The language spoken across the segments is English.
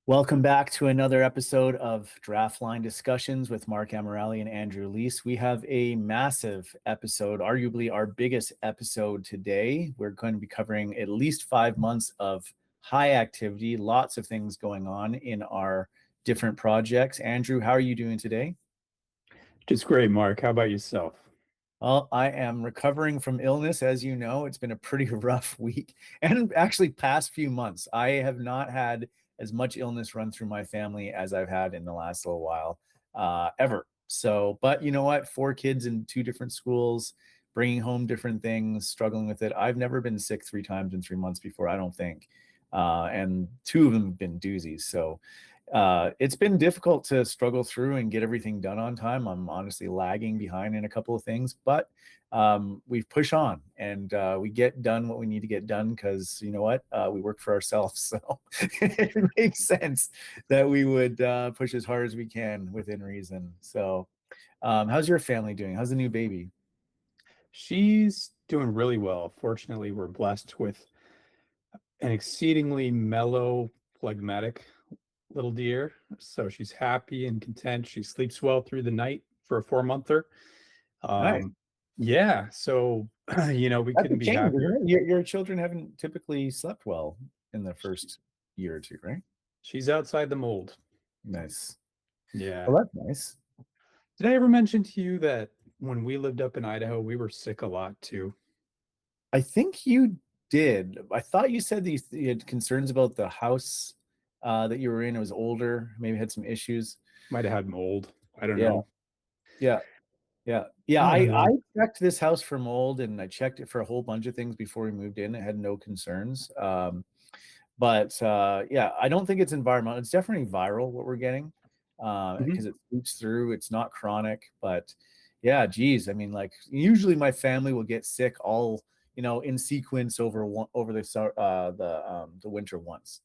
Welcome back to another episode of Draftline Discussions with Mark Amorelli and Andrew Leese. We have a massive episode, arguably our biggest episode today. We're going to be covering at least 5 months of high activity, lots of things going on in our different projects. Andrew, how are you doing today? Just great, Mark. How about yourself? Well, I am recovering from illness. As you know, it's been a pretty rough week and actually past few months. I have not had as much illness run through my family as I've had in the last little while, ever. So, but you know what? 4 kids in 2 different schools, bringing home different things, struggling with it. I've never been sick 3 times in 3 months before, I don't think. And 2 of them have been doozies. So it's been difficult to struggle through and get everything done on time. I'm honestly lagging behind in a couple of things, but we push on and we get done what we need to get done because you know what? We work for ourselves. So it makes sense that we would push as hard as we can within reason. So how's your family doing? How's the new baby? She's doing really well. Fortunately, we're blessed with an exceedingly mellow, phlegmatic little deer. So she's happy and content. She sleeps well through the night for a 4-monther. Nice. Yeah, so we That's a couldn't be change, happier. isn't it? Your children haven't typically slept well in the first year or two, right? She's outside the mold. Nice. Yeah. Well, that's nice. Did I ever mention to you that when we lived up in Idaho, we were sick a lot too? I think you did. I thought you said these you had concerns about the house that you were in. It was older, maybe had some issues. Might have had mold. I don't Yeah, know. yeah, yeah, yeah. I don't I know. checked this house for mold, and I checked it for a whole bunch of things before we moved in. It had no concerns. But yeah, I don't think it's environmental. It's definitely viral what we're getting Mhm. because it sweeps through. It's not chronic, but yeah, geez. I mean, like usually my family will get sick all in sequence over the winter once.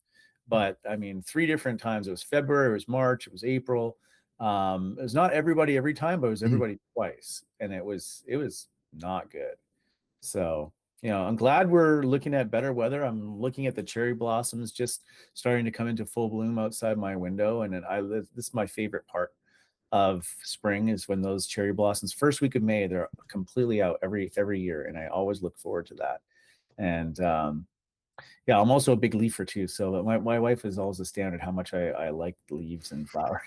But I mean, 3 different times. It was February, it was March, it was April. It was not everybody every time, but it was everybody twice, and it was not good. So, I'm glad we're looking at better weather. I'm looking at the cherry blossoms just starting to come into full bloom outside my window, and this is my favorite part of spring is when those cherry blossoms. First week of May, they're completely out every year, and I always look forward to that. And yeah, I'm also a big leafer too. So my wife is always astounded how much I like leaves and flowers.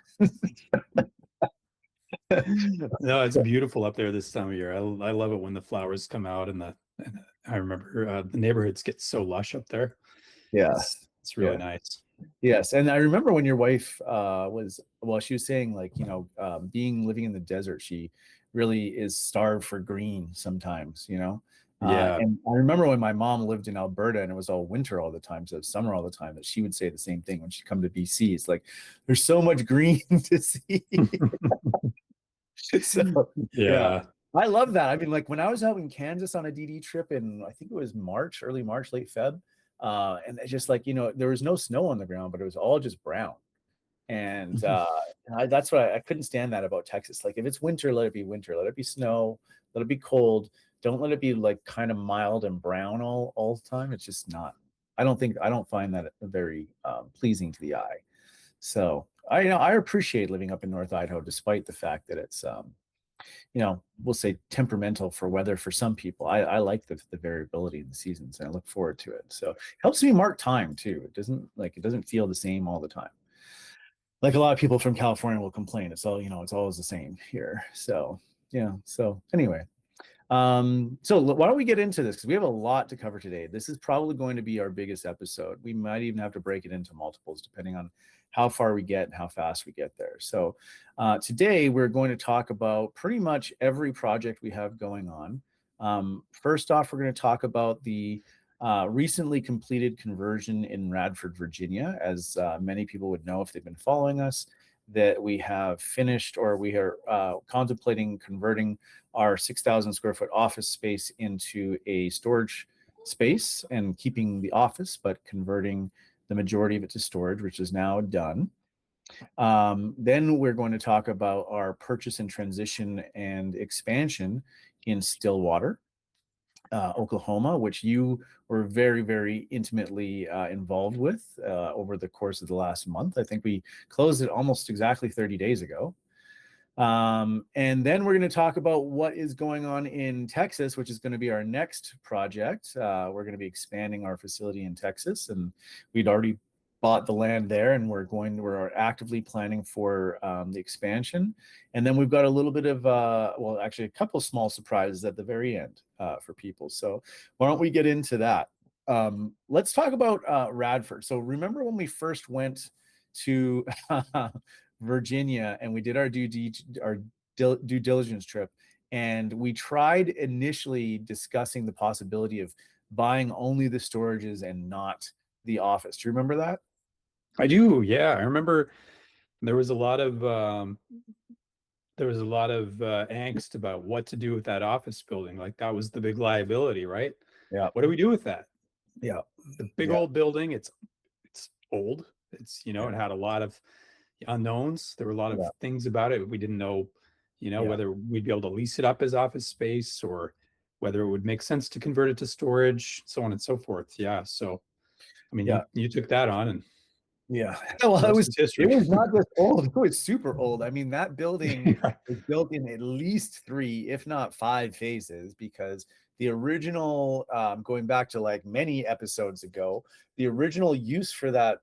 No, it's beautiful up there this time of year. I love it when the flowers come out and I remember the neighborhoods get so lush up there. Yeah, It's really yeah. nice. Yes, and I remember when your wife she was saying like being living in the desert, she really is starved for green sometimes. Yeah. And I remember when my mom lived in Alberta and it was all winter all the time, so summer all the time, that she would say the same thing when she'd come to BC. It's like there's so much green to see. So yeah, Yeah. I love that. I mean, like when I was out in Kansas on a DD trip in I think it was March, early March, late Feb, and it's just like there was no snow on the ground, but it was all just brown. And that's what I couldn't stand that about Texas. Like if it's winter, let it be winter. Let it be snow. Let it be cold. Don't let it be like kind of mild and brown all the time. It's just not. I don't find that very pleasing to the eye. So I appreciate living up in North Idaho, despite the fact that it's we'll say temperamental for weather for some people. I like the variability in the seasons and I look forward to it. So it helps me mark time too. It doesn't feel the same all the time. Like a lot of people from California will complain. It's it's always the same here. So yeah. So anyway, so why don't we get into this? Because we have a lot to cover today. This is probably going to be our biggest episode. We might even have to break it into multiples depending on how far we get and how fast we get there. So today we're going to talk about pretty much every project we have going on. First off, we're going to talk about the recently completed conversion in Radford, Virginia. As many people would know if they've been following us, that we have finished or we are contemplating converting our 6,000 square foot office space into a storage space and keeping the office, but converting the majority of it to storage, which is now done. Then we're going to talk about our purchase and transition and expansion in Stillwater. Oklahoma, which you were very, very intimately involved with over the course of the last month. I think we closed it almost exactly 30 days ago. And then we're going to talk about what is going on in Texas, which is going to be our next project. We're going to be expanding our facility in Texas, and we'd already bought the land there, and we're actively planning for the expansion. And then we've got a little bit of, well, actually a couple of small surprises at the very end for people. So why don't we get into that? Let's talk about Radford. So remember when we first went to Virginia and we did our due diligence trip, and we tried initially discussing the possibility of buying only the storages and not the office. Do you remember that? I do, yeah. I remember there was a lot of angst about what to do with that office building. Like that was the big liability, right? Yeah, What do we do with that? yeah, The big yeah, old building, it's old. yeah, It had a lot of unknowns. There were a lot of yeah, things about it. We didn't know, yeah, whether we'd be able to lease it up as office space or whether it would make sense to convert it to storage, so on and so forth. Yeah. So, I mean, yeah. you took that on, and Yeah. Well, the rest is it history. was not just old, it was super old. I mean, that building Yeah. was built in at least 3, if not 5 phases, because the original, going back to like many episodes ago, the original use for that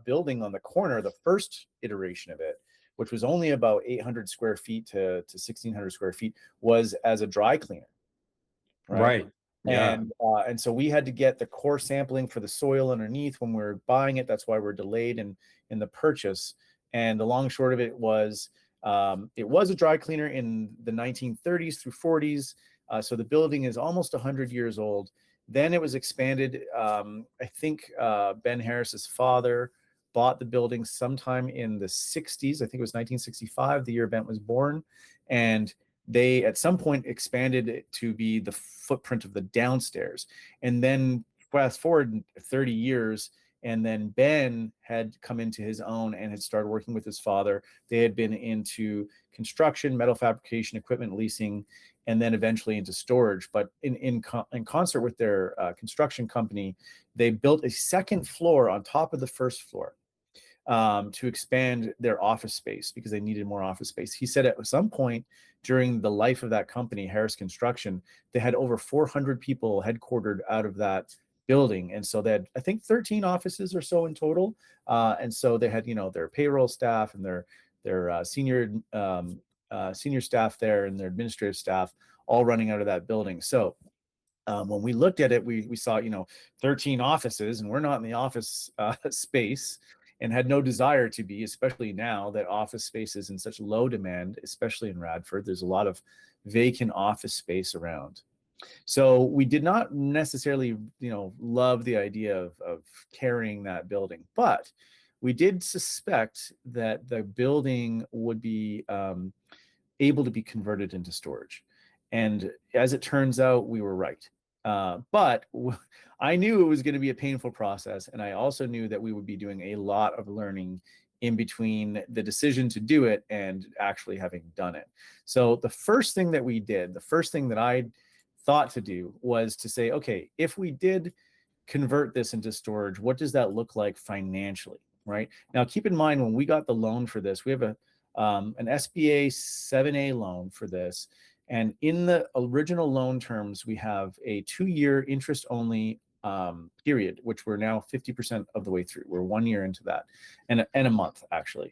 building on the corner, the first iteration of it, which was only about 800 square feet to 1,600 square feet, was as a dry cleaner, right? Right. Yeah. And so we had to get the core sampling for the soil underneath when we were buying it. That's why we're delayed in the purchase. And the long and short of it was a dry cleaner in the 1930s through 40s. So the building is almost 100 years old. Then it was expanded. I think Ben Harris's father bought the building sometime in the 60s. I think it was 1965, the year Ben was born. And they at some point expanded it to be the footprint of the downstairs. And then fast forward 30 years, and then Ben had come into his own and had started working with his father. They had been into construction, metal fabrication, equipment leasing, and then eventually into storage. But in concert with their construction company, they built a second floor on top of the first floor to expand their office space because they needed more office space. He said at some point during the life of that company, Harris Construction, they had over 400 people headquartered out of that building. And so they had, I think, 13 offices or so in total. And so they had, their payroll staff and their senior staff there and their administrative staff all running out of that building. So when we looked at it, we saw 13 offices, and we're not in the office space, and had no desire to be, especially now that office space is in such low demand, especially in Radford. There's a lot of vacant office space around. So we did not necessarily, love the idea of carrying that building, but we did suspect that the building would be able to be converted into storage. And as it turns out, we were right. But I knew it was going to be a painful process. And I also knew that we would be doing a lot of learning in between the decision to do it and actually having done it. So the first thing that we did, the first thing that I thought to do was to say, okay, if we did convert this into storage, what does that look like financially? Right now, keep in mind when we got the loan for this, we have an SBA 7A loan for this. And in the original loan terms, we have a 2-year interest only period, which we're now 50% of the way through. We're 1 year into that, and a month actually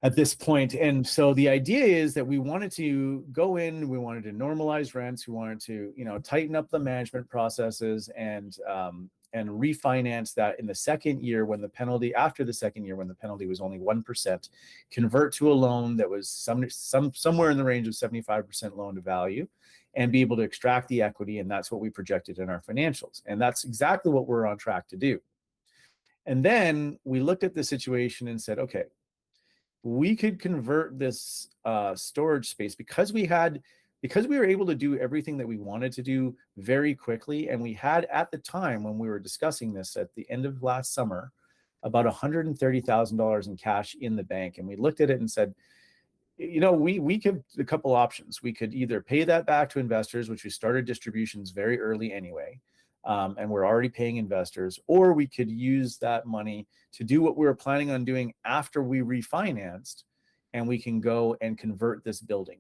at this point. And so the idea is that we wanted to go in, we wanted to normalize rents, we wanted to, tighten up the management processes and refinance that in the second year when the penalty, after the second year when the penalty was only 1%, convert to a loan that was somewhere in the range of 75% loan to value, and be able to extract the equity. And that's what we projected in our financials. And that's exactly what we're on track to do. And then we looked at the situation and said, okay, we could convert this storage space because we were able to do everything that we wanted to do very quickly. And we had, at the time when we were discussing this at the end of last summer, about $130,000 in cash in the bank. And we looked at it and said, we could a couple options. We could either pay that back to investors, which we started distributions very early anyway, and we're already paying investors, or we could use that money to do what we were planning on doing after we refinanced, and we can go and convert this building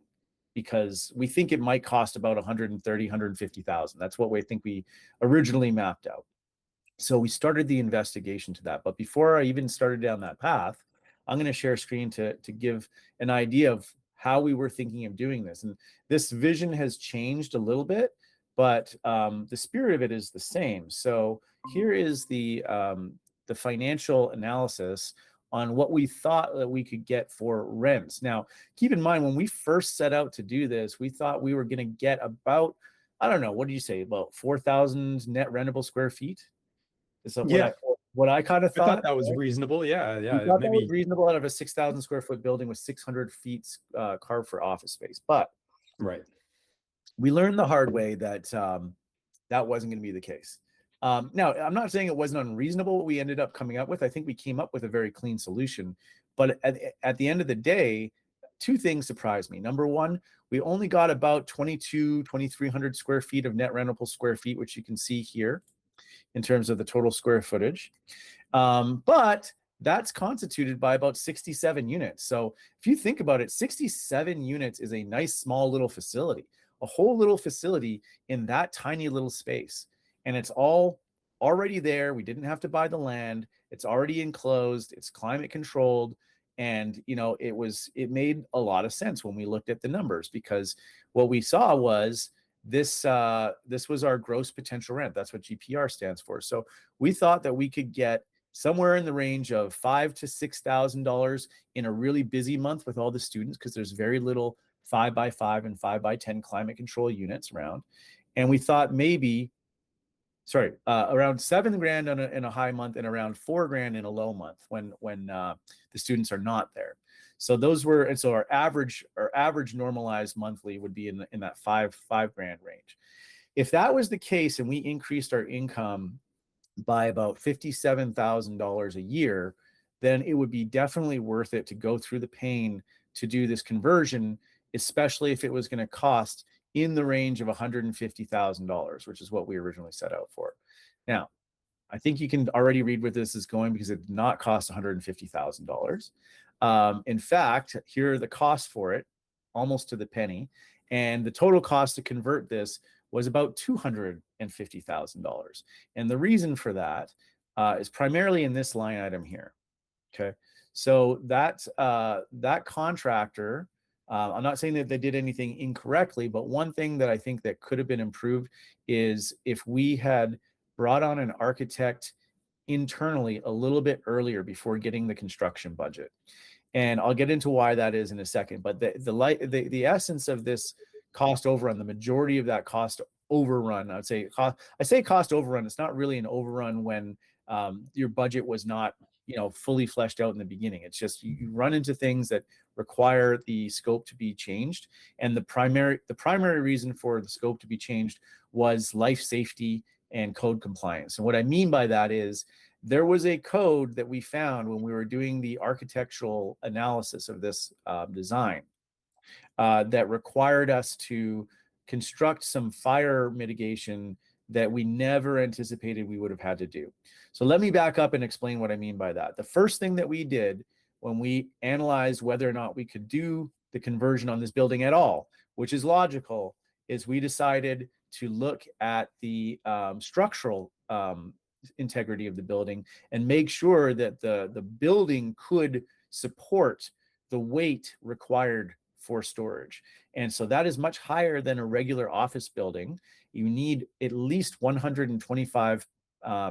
because we think it might cost about 130, 150,000. That's what we think we originally mapped out. So we started the investigation to that. But before I even started down that path, I'm going to share a screen to give an idea of how we were thinking of doing this. And this vision has changed a little bit, but the spirit of it is the same. So here is the financial analysis on what we thought that we could get for rents. Now, keep in mind, when we first set out to do this, we thought we were going to get about, I don't know, what did you say, about 4,000 net rentable square feet? Is that Yeah, what I kind of I thought thought? that was Right? reasonable. Yeah, We yeah, thought that was maybe reasonable out of a 6,000 square foot building with 600 feet carved for office space. But right. we learned the hard way that that wasn't going to be the case. Now, I'm not saying it wasn't unreasonable what we ended up coming up with. I think we came up with a very clean solution. But at the end of the day, two things surprised me. Number one, we only got about 2,300 square feet of net rentable square feet, which you can see here in terms of the total square footage. But that's constituted by about 67 units. So if you think about it, 67 units is a nice small little facility, a whole little facility in that tiny little space. And it's all already there. We didn't have to buy the land. It's already enclosed. It's climate controlled. And it made a lot of sense when we looked at the numbers, because what we saw was this was our gross potential rent. That's what GPR stands for. So we thought that we could get somewhere in the range of $5,000 to $6,000 in a really busy month with all the students, because there's very little 5x5 and 5x10 climate control units around. And we thought maybe, around $7,000 in a high month and around $4,000 in a low month when the students are not there. So those were, and so our average normalized monthly would be in that $5,000 range. If that was the case and we increased our income by about $57,000 a year, then it would be definitely worth it to go through the pain to do this conversion, especially if it was going to cost in the range of $150,000, which is what we originally set out for. Now, I think you can already read where this is going, because it did not cost $150,000. In fact, here are the costs for it, almost to the penny. And the total cost to convert this was about $250,000. And the reason for that is primarily in this line item here. Okay, so that contractor, I'm not saying that they did anything incorrectly, but one thing that I think that could have been improved is if we had brought on an architect internally a little bit earlier before getting the construction budget. And I'll get into why that is in a second. But the essence of this cost overrun, the majority of that cost overrun, I say cost overrun. It's not really an overrun when your budget was not fully fleshed out in the beginning. It's just you run into things that require the scope to be changed. And the primary reason for the scope to be changed was life safety and code compliance. And what I mean by that is there was a code that we found when we were doing the architectural analysis of this design that required us to construct some fire mitigation that we never anticipated we would have had to do. So let me back up and explain what I mean by that. The first thing that we did when we analyzed whether or not we could do the conversion on this building at all, which is logical, is we decided to look at the structural integrity of the building and make sure that the building could support the weight required for storage. And so that is much higher than a regular office building. You need at least 125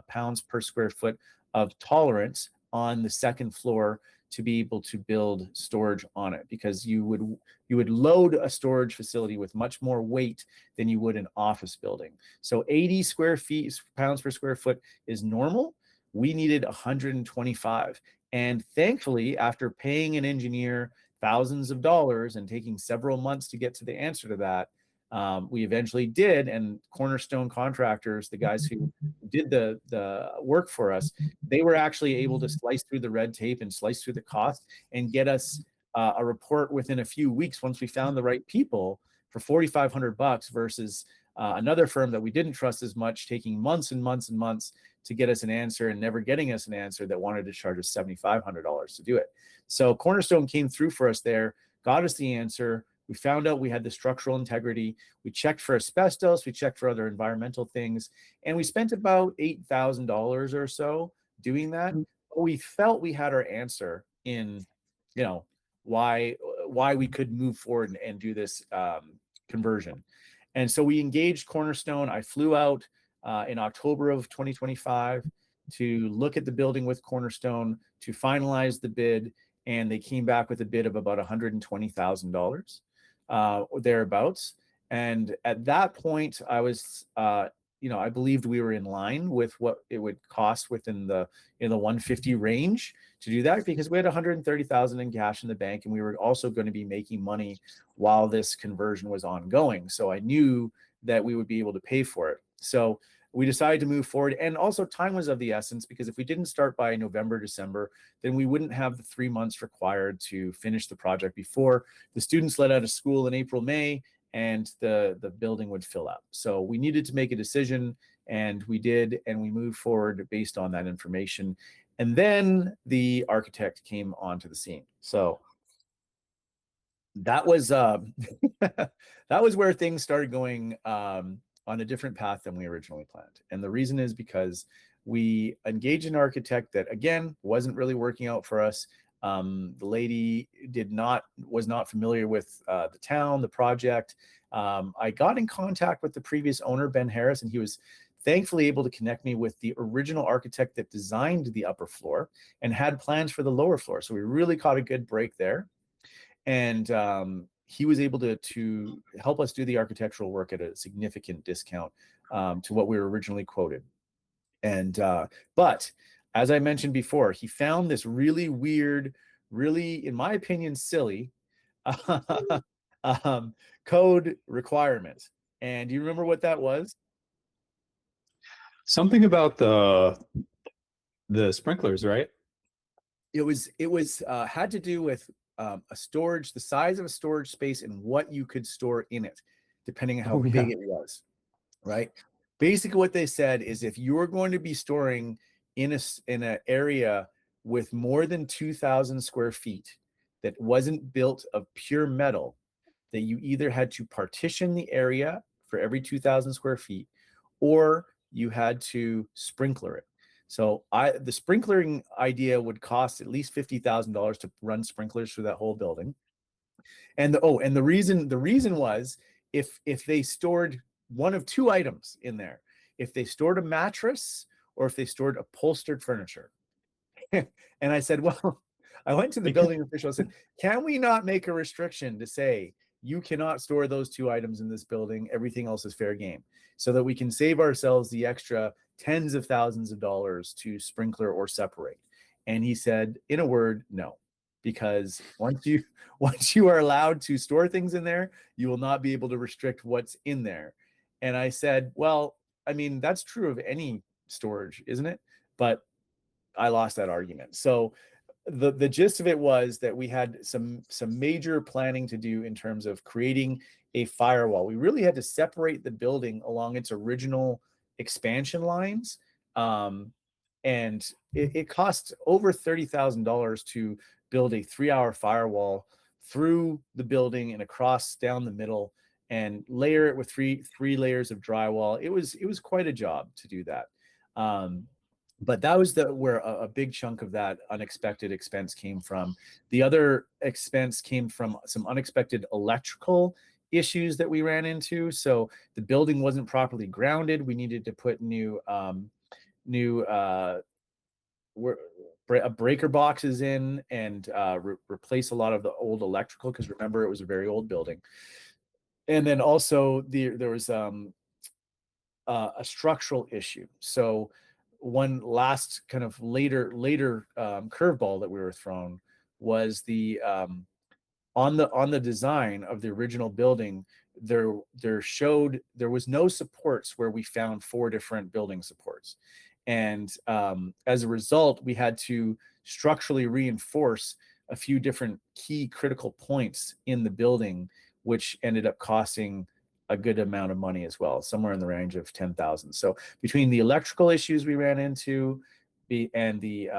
pounds per square foot of tolerance on the second floor to be able to build storage on it, because you would load a storage facility with much more weight than you would an office building. So 80 pounds per square foot is normal. We needed 125. And thankfully, after paying an engineer thousands of dollars and taking several months to get to the answer to that, we eventually did. And Cornerstone Contractors, the guys who did the work for us, they were actually able to slice through the red tape and slice through the cost and get us a report within a few weeks once we found the right people for $4,500 versus another firm that we didn't trust as much, taking months and months and months to get us an answer and never getting us an answer that wanted to charge us $7,500 to do it. So Cornerstone came through for us there, got us the answer. We found out we had the structural integrity. We checked for asbestos. We checked for other environmental things. And we spent about $8,000 or so doing that. But we felt we had our answer in, you know, why we could move forward and do this conversion. And so we engaged Cornerstone. I flew out in October of 2025 to look at the building with Cornerstone to finalize the bid. And they came back with a bid of about $120,000 thereabouts. And at that point, I was, I believed we were in line with what it would cost within the 150 range to do that, because we had 130,000 in cash in the bank, and we were also going to be making money while this conversion was ongoing. So I knew that we would be able to pay for it. So we decided to move forward. And also time was of the essence, because if we didn't start by November, December, then we wouldn't have the 3 months required to finish the project before the students let out of school in April, May, and the building would fill up. So we needed to make a decision, and we did, and we moved forward based on that information. And then the architect came onto the scene. So that was that was where things started going on a different path than we originally planned. And the reason is because we engaged an architect that, again, wasn't really working out for us. The lady was not familiar with the town, the project. I got in contact with the previous owner, Ben Harris, and he was thankfully able to connect me with the original architect that designed the upper floor and had plans for the lower floor. So we really caught a good break there. And he was able to help us do the architectural work at a significant discount to what we were originally quoted. And but as I mentioned before, he found this really weird, really, in my opinion, silly code requirement. And do you remember what that was? Something about the sprinklers, right? It was had to do with the size of a storage space and what you could store in it, depending on how Oh big yeah. it was, right? Basically, what they said is if you're going to be storing in an area with more than 2,000 square feet that wasn't built of pure metal, that you either had to partition the area for every 2,000 square feet, or you had to sprinkler it. So the sprinklering idea would cost at least $50,000 to run sprinklers through that whole building. And the reason was if they stored one of two items in there, if they stored a mattress or if they stored upholstered furniture. And I said, well, I went to the building official and said, can we not make a restriction to say you cannot store those two items in this building? Everything else is fair game, so that we can save ourselves the extra tens of thousands of dollars to sprinkler or separate. And he said, in a word, no, because once you are allowed to store things in there, you will not be able to restrict what's in there. And I said, well, I mean, that's true of any storage, isn't it? But I lost that argument. So the gist of it was that we had some major planning to do in terms of creating a firewall. We really had to separate the building along its original expansion lines. And it cost over $30,000 to build a 3-hour firewall through the building and across down the middle and layer it with three layers of drywall. It was quite a job to do that. But that was where a big chunk of that unexpected expense came from. The other expense came from some unexpected electrical issues that we ran into. So the building wasn't properly grounded. We needed to put new breaker boxes in and replace a lot of the old electrical, because remember, it was a very old building. And then also there was a structural issue. So one last kind of later curveball that we were thrown was the on the design of the original building, there was no supports where we found 4 different building supports. And as a result, we had to structurally reinforce a few different key critical points in the building, which ended up costing a good amount of money as well, somewhere in the range of 10,000. So between the electrical issues we ran into, and the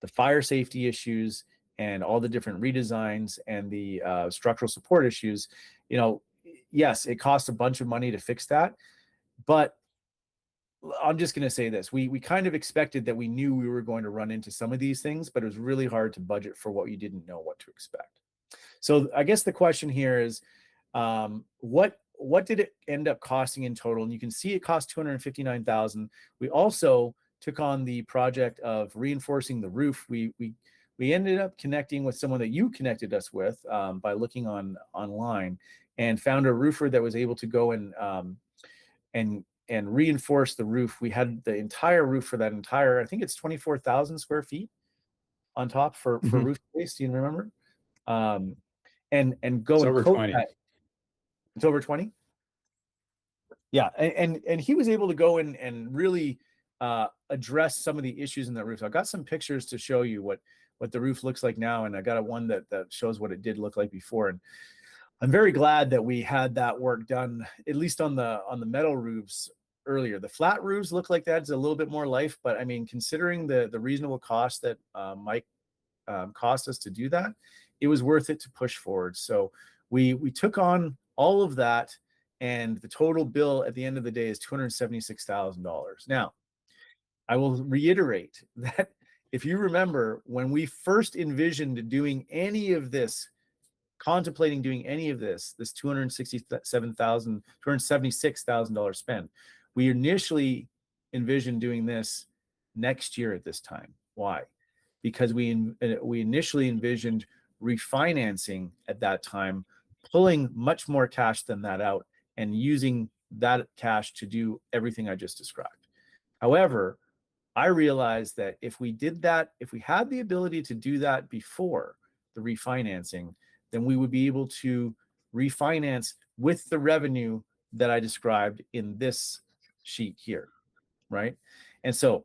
fire safety issues, and all the different redesigns, and the structural support issues, yes, it cost a bunch of money to fix that, but I'm just going to say this. We kind of expected that, we knew we were going to run into some of these things, but it was really hard to budget for what you didn't know what to expect. So I guess the question here is, what did it end up costing in total? And you can see it cost $259,000. We also took on the project of reinforcing the roof. We ended up connecting with someone that you connected us with by looking online, and found a roofer that was able to go and reinforce the roof. We had the entire roof for that entire, I think it's 24,000 square feet on top for roof space. Do you remember? And go It's and over coat 20. that. It's over 20. Yeah, and he was able to go in and really address some of the issues in that roof. So I got some pictures to show you what the roof looks like now, and I got one that shows what it did look like before. And I'm very glad that we had that work done, at least on the metal roofs earlier. The flat roofs look like that's a little bit more life, but I mean, considering the reasonable cost that Mike cost us to do that, it was worth it to push forward. So we took on all of that, and the total bill at the end of the day is $276,000. Now, I will reiterate that if you remember, when we first envisioned doing any of this, contemplating doing any of this $276,000 spend, we initially envisioned doing this next year at this time. Why? Because we initially envisioned refinancing at that time, pulling much more cash than that out, and using that cash to do everything I just described. However, I realized that if we did that, if we had the ability to do that before the refinancing, then we would be able to refinance with the revenue that I described in this sheet here, right? And so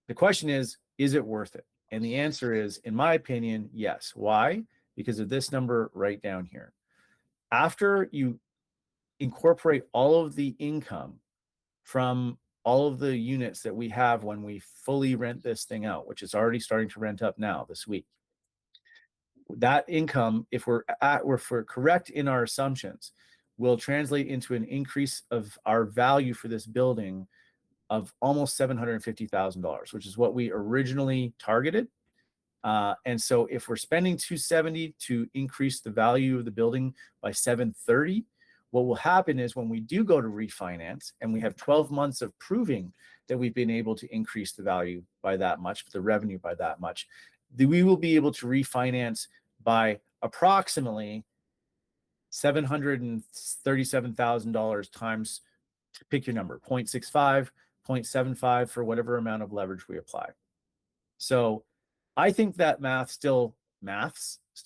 the question is it worth it? And the answer is, in my opinion, yes. Why? Because of this number right down here. After you incorporate all of the income from all of the units that we have when we fully rent this thing out, which is already starting to rent up now this week, that income, if we're correct in our assumptions, will translate into an increase of our value for this building of almost $750,000, which is what we originally targeted. And so if we're spending $270 to increase the value of the building by $730, what will happen is, when we do go to refinance and we have 12 months of proving that we've been able to increase the value by that much, the revenue by that much, we will be able to refinance by approximately $737,000 times, pick your number, 0.65, 0.75, for whatever amount of leverage we apply. So I think that math still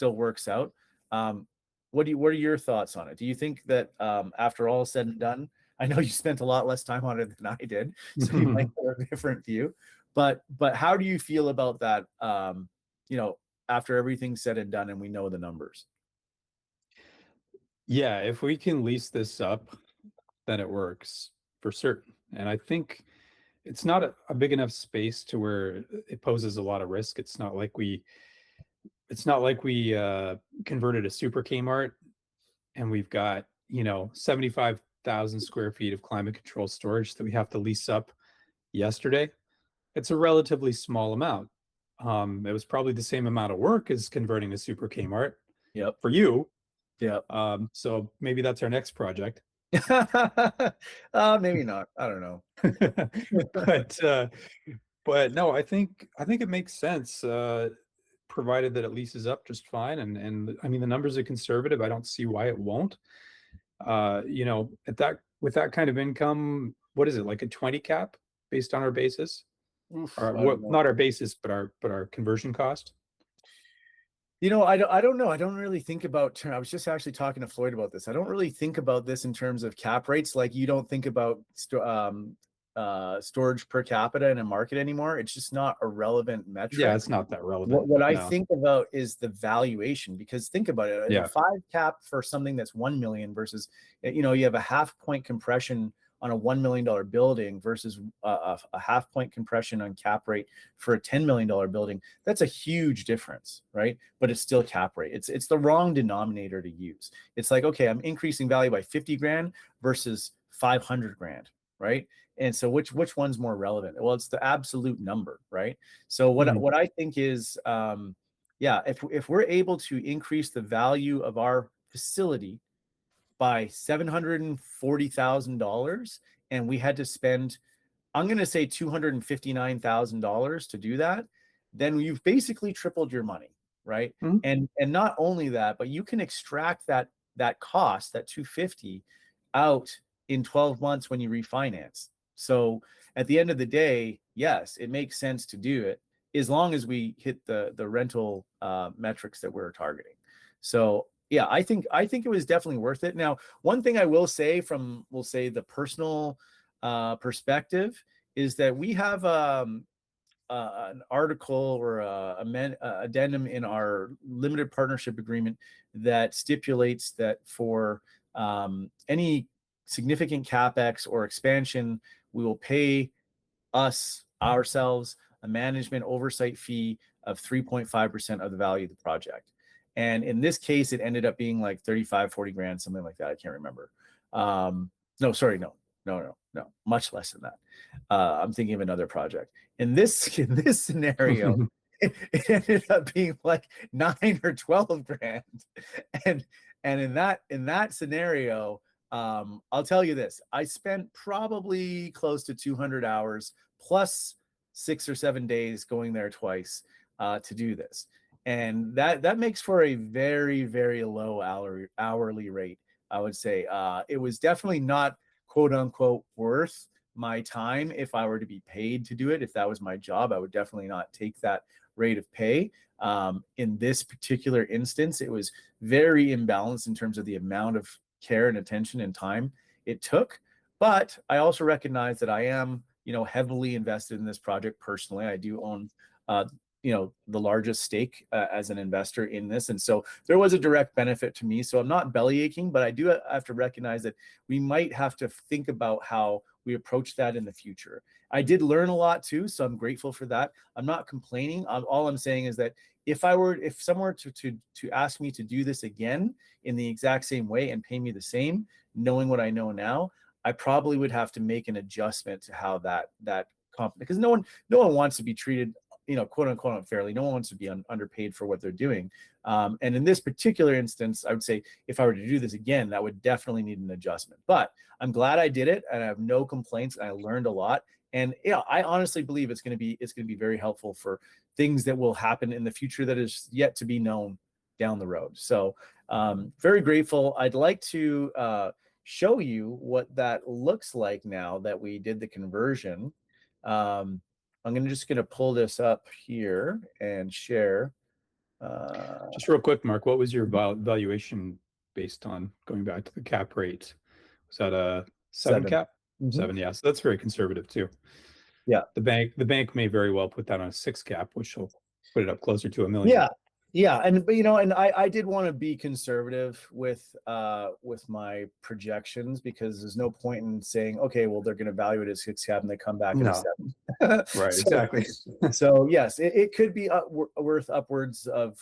works out. What are your thoughts on it? Do you think that after all is said and done, I know you spent a lot less time on it than I did, so you might have a different view, but how do you feel about that, after everything's said and done and we know the numbers? Yeah, if we can lease this up, then it works for certain. And I think it's not a big enough space to where it poses a lot of risk. It's not like we converted a super Kmart and we've got 75,000 square feet of climate control storage that we have to lease up yesterday. It's a relatively small amount. It was probably the same amount of work as converting a super Kmart. Yep. For you. Yep. So maybe that's our next project. Maybe not. I don't know. But no, I think it makes sense, provided that it leases up just fine. And I mean, the numbers are conservative. I don't see why it won't. With that kind of income, what is it, like a 20 cap based on our basis? Oof, Or what, not our basis, but our conversion cost. I don't know. I don't really think about, I was just actually talking to Floyd about this. I don't really think about this in terms of cap rates. Like, you don't think about storage per capita in a market anymore. It's just not a relevant Yeah, metric. it's not that What, relevant. what I No. think about is the valuation, because think about it, a Yeah. 5 cap for something that's 1 million versus, you have a half point compression on a $1 million building versus a half point compression on cap rate for a $10 million building. That's a huge difference, right? But it's still cap rate. It's the wrong denominator to use. It's like, okay, I'm increasing value by 50 grand versus 500 grand, right? And so which one's more relevant? Well, it's the absolute number, right? So Mhm. what I think is, yeah, if we're able to increase the value of our facility by $740,000, and we had to spend, I'm going to say $259,000 to do that, then you've basically tripled your money, right? Mhm. And not only that, but you can extract that cost, that 250, out in 12 months when you refinance. So at the end of the day, yes, it makes sense to do it as long as we hit the rental metrics that we're targeting. So yeah, I think it was definitely worth it. Now, one thing I will say from, we'll say, the personal perspective is that we have an article or addendum in our limited partnership agreement that stipulates that for any significant capex or expansion, we will pay ourselves a management oversight fee of 3.5% of the value of the project. And in this case, it ended up being like 35, 40 grand, something like that. I can't remember. No, sorry, no, much less than that. I'm thinking of another project. In this scenario, it ended up being like 9 or 12 grand. And in that scenario, I'll tell you this: I spent probably close to 200 hours plus 6 or 7 days going there twice to do this, and that makes for a very, very low hourly rate. I would say it was definitely not quote unquote worth my time if I were to be paid to do it. If that was my job, I would definitely not take that rate of pay. In this particular instance, it was very imbalanced in terms of the amount of care and attention and time it took. But I also recognize that I am, heavily invested in this project personally. I do own, the largest stake as an investor in this, and so there was a direct benefit to me. So I'm not belly aching, but I do have to recognize that we might have to think about how we approach that in the future. I did learn a lot too, so I'm grateful for that. I'm not complaining. All I'm saying is that if someone were to ask me to do this again in the exact same way and pay me the same, knowing what I know now, I probably would have to make an adjustment to how that because no one wants to be treated, quote unquote, unfairly. No one wants to be underpaid for what they're doing. And in this particular instance, I would say if I were to do this again, that would definitely need an adjustment. But I'm glad I did it, and I have no complaints. And I learned a lot, and yeah, I honestly believe it's going to be very helpful for things that will happen in the future that is yet to be known down the road. So very grateful. I'd like to show you what that looks like now that we did the conversion. I'm just going to pull this up here and share. Just real quick, Mark, what was your valuation based on going back to the cap rate? Was that a seven 7. cap? Mhm. Seven, yeah. So that's very conservative too. Yeah. The bank may very well put that on a six cap, which will put it up closer to a million. Yeah. Yeah, and I did want to be conservative with my projections, because there's no point in saying, okay, well, they're going to value it at 6 cap and they come back at a No, 7. right, So exactly. so yes, it could be worth upwards of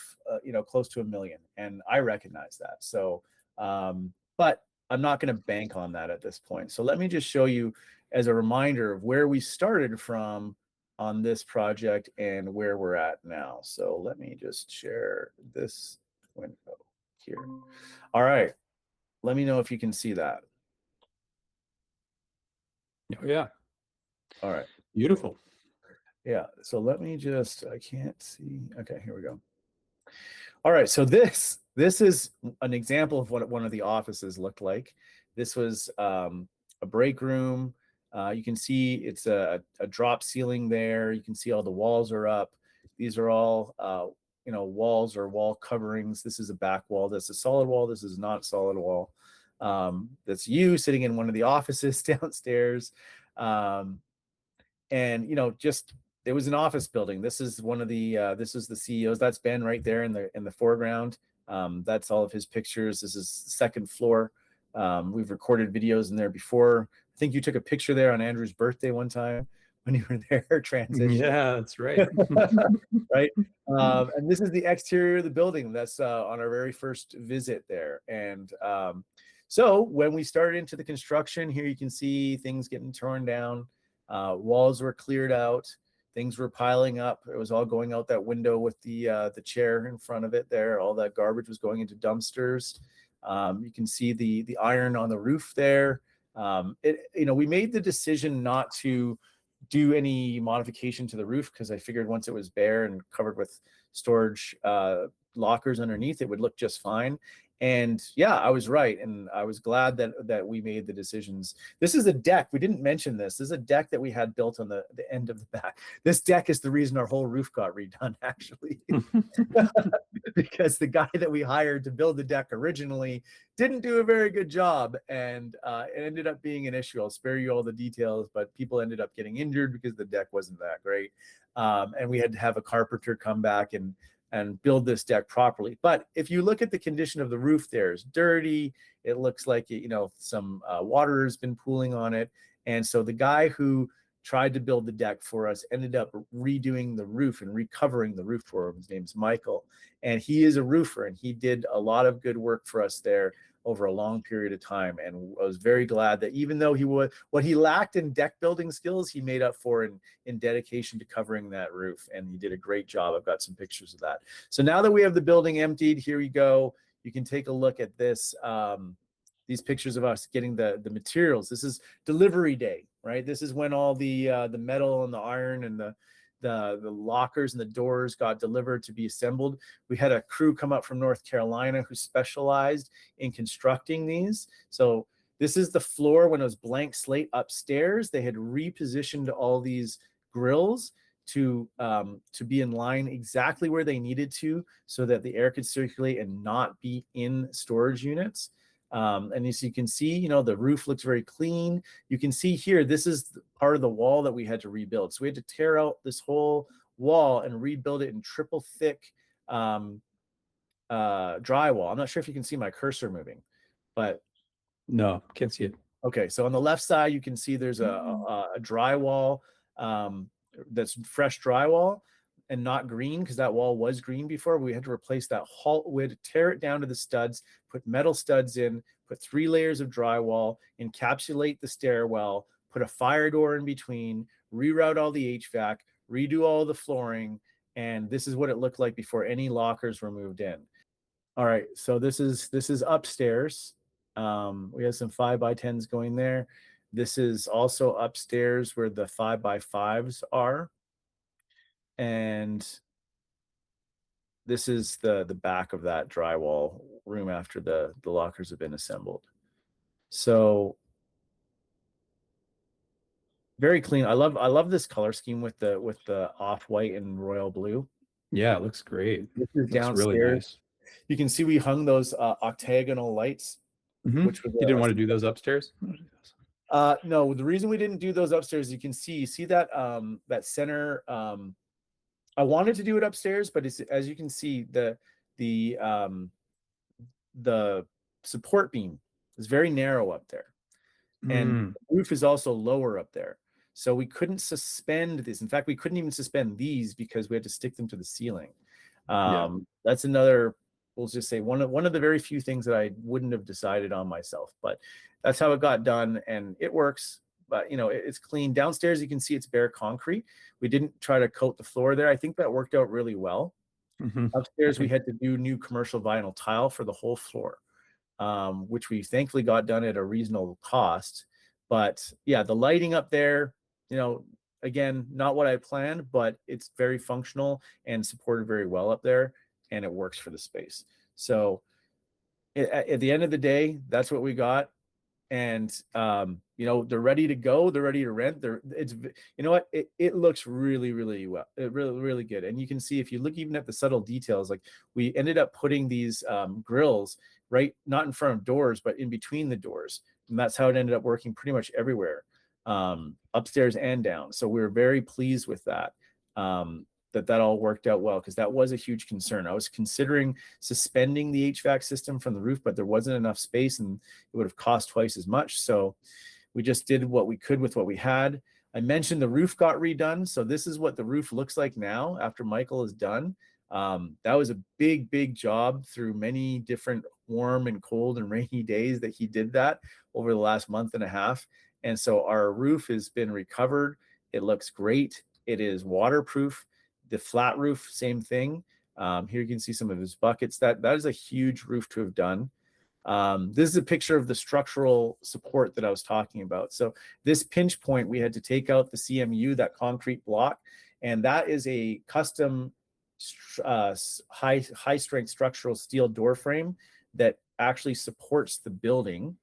close to a million, and I recognize that. So but I'm not going to bank on that at this point. So let me just show you as a reminder of where we started from on this project and where we're at now. So let me just share this window here. All right, let me know if you can see that. Oh yeah, All right, beautiful. yeah, so let me just, I can't see. Okay, here we go. All right, so this is an example of what one of the offices looked like. This was a break room. You can see it's a drop ceiling there. You can see all the walls are up. These are all walls or wall coverings. This is a back wall. This is a solid wall. This is not a solid wall. That's you sitting in one of the offices downstairs. And just it was an office building. This is one of the this is the CEOs. That's Ben right there in the foreground. That's all of his pictures. This is the second floor. We've recorded videos in there before. I think you took a picture there on Andrew's birthday one time when you were there transition. Yeah, that's right. Right. And this is the exterior of the building. That's on our very first visit there. And so when we started into the construction, here you can see things getting torn down. Walls were cleared out. Things were piling up. It was all going out that window with the chair in front of it there. All that garbage was going into dumpsters. You can see the iron on the roof there. We made the decision not to do any modification to the roof because I figured once it was bare and covered with storage lockers underneath, it would look just fine. And yeah, I was right, and I was glad that we made the decisions. This is a deck. We didn't mention this. This is a deck that we had built on the end of the back. This deck is the reason our whole roof got redone, actually, because the guy that we hired to build the deck originally didn't do a very good job, and it ended up being an issue. I'll spare you all the details, but people ended up getting injured because the deck wasn't that great, and we had to have a carpenter come back and build this deck properly. But if you look at the condition of the roof, there's dirty. It looks like some water has been pooling on it, and so the guy who tried to build the deck for us ended up redoing the roof and recovering the roof for him. His name's Michael, and he is a roofer, and he did a lot of good work for us there over a long period of time. And I was very glad that even though what he lacked in deck building skills, he made up for in dedication to covering that roof. And he did a great job. I've got some pictures of that. So now that we have the building emptied, here we go. You can take a look at this. These pictures of us getting the materials. This is delivery day, right? This is when all the metal and the iron and the lockers and the doors got delivered to be assembled. We had a crew come up from North Carolina who specialized in constructing these. So this is the floor when it was blank slate upstairs. They had repositioned all these grills to be in line exactly where they needed to so that the air could circulate and not be in storage units. And as you can see, the roof looks very clean. You can see here, this is part of the wall that we had to rebuild. So we had to tear out this whole wall and rebuild it in triple thick drywall. I'm not sure if you can see my cursor moving, but No, can't see it. okay. So on the left side, you can see there's a drywall that's fresh drywall and not green, because that wall was green before. We had to replace that whole. We had to tear it down to the studs, put metal studs in, put 3 layers of drywall, encapsulate the stairwell, put a fire door in between, reroute all the HVAC, redo all the flooring, and this is what it looked like before any lockers were moved in. All right, so this is upstairs. We have some 5x10s going there. This is also upstairs where the 5x5s are. And this is the back of that drywall room after the lockers have been assembled. So very clean. I love this color scheme with the off-white and royal blue. Yeah, it looks great. This is Looks really downstairs. nice. You can see we hung those octagonal lights, which was You didn't want to do those upstairs? no, the reason we didn't do those upstairs, you see that that center. I wanted to do it upstairs, but as you can see, the support beam is very narrow up there, and the roof is also lower up there. So we couldn't suspend this. In fact, we couldn't even suspend these because we had to stick them to the ceiling. That's another, we'll just say one of the very few things that I wouldn't have decided on myself, but that's how it got done, and it works. But it's clean. Downstairs, you can see it's bare concrete. We didn't try to coat the floor there. I think that worked out really well. Upstairs, we had to do new commercial vinyl tile for the whole floor, which we thankfully got done at a reasonable cost. But yeah, the lighting up there, again, not what I planned, but it's very functional and supported very well up there, and it works for the space. So at the end of the day, that's what we got. And they're ready to go, they're ready to rent. It looks really, really well, really, really good. And you can see, if you look even at the subtle details, like we ended up putting these grills right, not in front of doors, but in between the doors. And that's how it ended up working pretty much everywhere, upstairs and down. So we were very pleased with that. That all worked out well, because that was a huge concern. I was considering suspending the HVAC system from the roof, but there wasn't enough space and it would have cost twice as much. So we just did what we could with what we had. I mentioned the roof got redone. So this is what the roof looks like now after Michael is done. That was a big, big job through many different warm and cold and rainy days that he did that over the last month and a half. And so our roof has been recovered. It looks great. It is waterproof. The flat roof, same thing. Here you can see some of his buckets. That is a huge roof to have done. This is a picture of the structural support that I was talking about. So this pinch point, we had to take out the CMU, that concrete block, and that is a custom high strength structural steel door frame that actually supports the building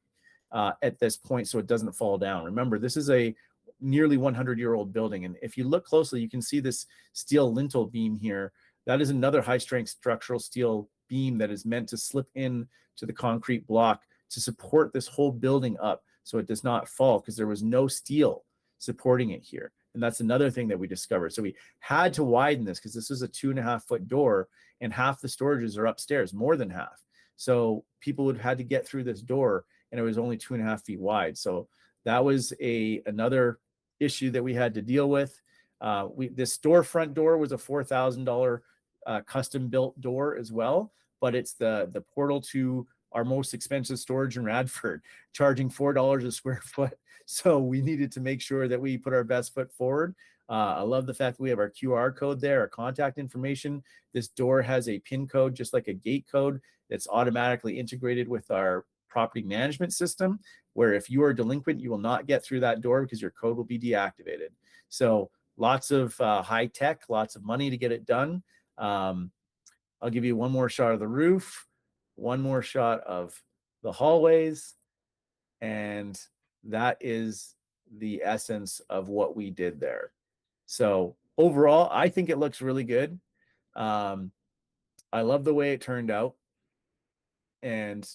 at this point so it doesn't fall down. Remember, this is a nearly 100-year-old building, and if you look closely, you can see this steel lintel beam here. That is another high strength structural steel beam that is meant to slip in to the concrete block to support this whole building up so it does not fall, because there was no steel supporting it here. And that's another thing that we discovered. So we had to widen this because this is a 2.5-foot door and half the storages are upstairs, more than half. So people would have had to get through this door and it was only 2.5 feet wide. So that was another issue that we had to deal with. This storefront door was a $4,000 custom built door as well, but it's the portal to our most expensive storage in Radford, charging $4 a square foot. So we needed to make sure that we put our best foot forward. I love the fact that we have our QR code there, our contact information. This door has a PIN code, just like a gate code, that's automatically integrated with our property management system, where if you are delinquent, you will not get through that door because your code will be deactivated. So lots of high tech, lots of money to get it done. I'll give you one more shot of the roof, one more shot of the hallways, and that is the essence of what we did there. So overall, I think it looks really good. I love the way it turned out, and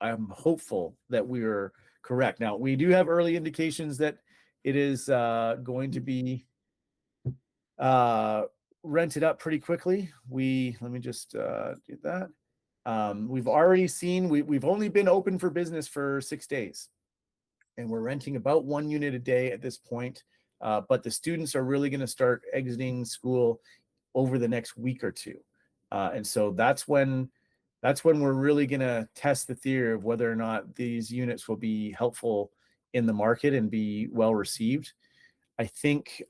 I'm hopeful that we are correct. Now, we do have early indications that it is going to be rented up pretty quickly. Let me just do that. We've already seen, we've only been open for business for 6 days, and we're renting about 1 unit a day at this point. But the students are really going to start exiting school over the next week or two. And so that's when we're really going to test the theory of whether or not these units will be helpful in the market and be well received. I think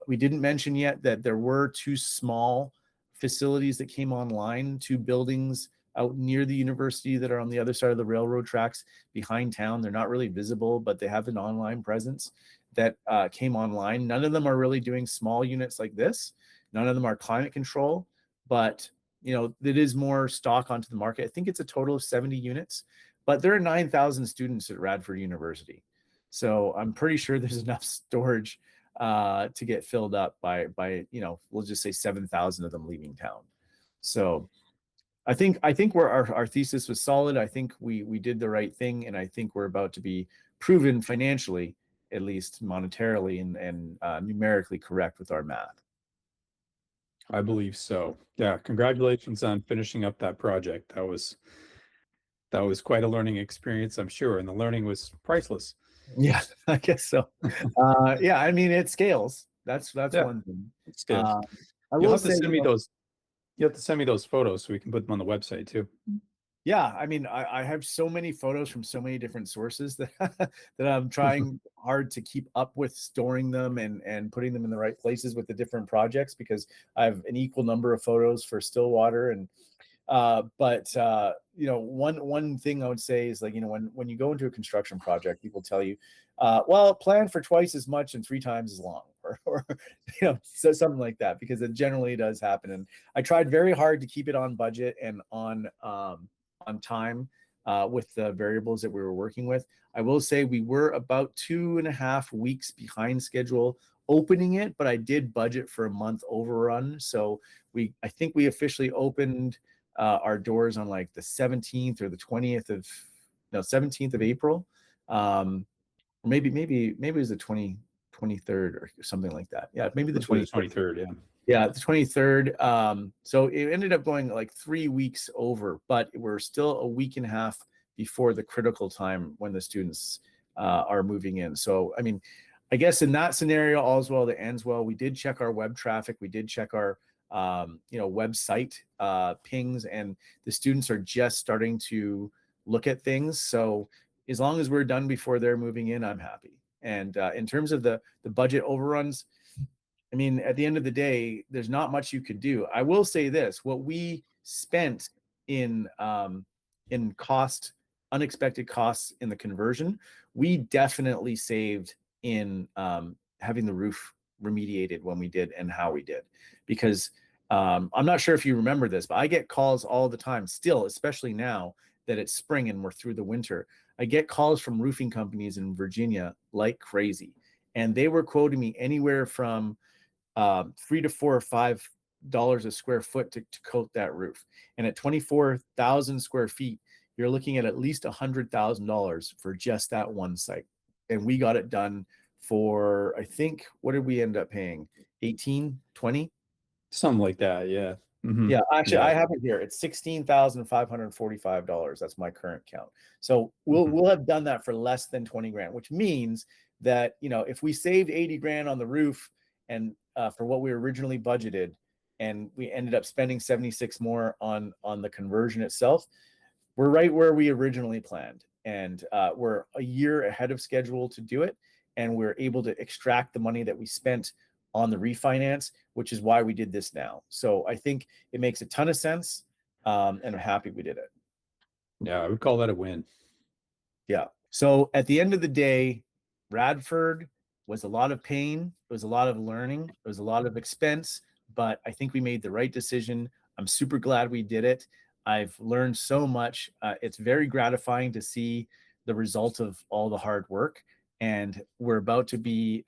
we didn't mention yet that there were 2 small facilities that came online, 2 buildings out near the university that are on the other side of the railroad tracks behind town. They're not really visible, but they have an online presence that came online. None of them are really doing small units like this. None of them are climate control, but it is more stock onto the market. I think it's a total of 70 units, but there are 9,000 students at Radford University. So I'm pretty sure there's enough storage to get filled up by we'll just say 7,000 of them leaving town. So I think where our thesis was solid. I think we did the right thing, and I think we're about to be proven financially, at least monetarily and numerically correct with our math. I believe so. Yeah, congratulations on finishing up that project. That was quite a learning experience, I'm sure, and the learning was priceless. Yeah, I guess so. Yeah, I mean, it scales. That's Yeah, one thing. it scales. I You'll will have to say, send me those. You have to send me those photos so we can put them on the website too. yeah, I mean, I have so many photos from so many different sources that that I'm trying hard to keep up with storing them and putting them in the right places with the different projects, because I have an equal number of photos for Stillwater. And but one thing I would say is, like, when you go into a construction project, people tell you, well, plan for twice as much and 3 times as long, or so something like that, because it generally does happen. And I tried very hard to keep it on budget and on time with the variables that we were working with. I will say we were about 2.5 weeks behind schedule opening it, but I did budget for a month overrun. So I think we officially opened our doors on like the 17th or the 20th of no 17th of April. Or maybe it was the 23rd or something like that. Yeah, maybe the Must be the 23rd. 23rd, yeah. Yeah, the 23rd. So it ended up going like 3 weeks over, but we're still a week and a half before the critical time when the students are moving in. So, I mean, I guess in that scenario, all's well that ends well. We did check our web traffic. We did check our, website pings, and the students are just starting to look at things. So as long as we're done before they're moving in, I'm happy. And in terms of the budget overruns, I mean, at the end of the day, there's not much you could do. I will say this: what we spent in cost, unexpected costs in the conversion, we definitely saved in having the roof remediated when we did and how we did. Because I'm not sure if you remember this, but I get calls all the time, still, especially now that it's spring and we're through the winter. I get calls from roofing companies in Virginia like crazy, and they were quoting me anywhere from $3 to $4 or $5 a square foot to coat that roof. And at 24,000 square feet, you're looking at least $100,000 for just that one site. And we got it done for, I think, what did we end up paying? 18, 20? Something like that, yeah. Yeah, actually, Yeah. I have it here. It's $16,545. That's my current count. So we'll Mhm. we'll have done that for less than 20 grand, which means that if we saved 80 grand on the roof and for what we originally budgeted, and we ended up spending 76 more on the conversion itself, we're right where we originally planned, and we're a year ahead of schedule to do it, and we're able to extract the money that we spent on the refinance, which is why we did this now. So I think it makes a ton of sense, and I'm happy we did it. Yeah, I would call that a win. Yeah. So at the end of the day, Radford was a lot of pain. It was a lot of learning. It was a lot of expense, but I think we made the right decision. I'm super glad we did it. I've learned so much. It's very gratifying to see the result of all the hard work, and we're about to be,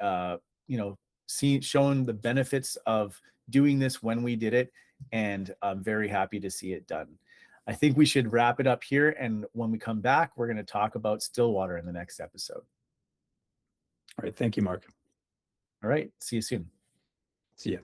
shown the benefits of doing this when we did it, and I'm very happy to see it done. I think we should wrap it up here. And when we come back, we're going to talk about Stillwater in the next episode. All right, thank you, Mark. All right. See you soon. See ya.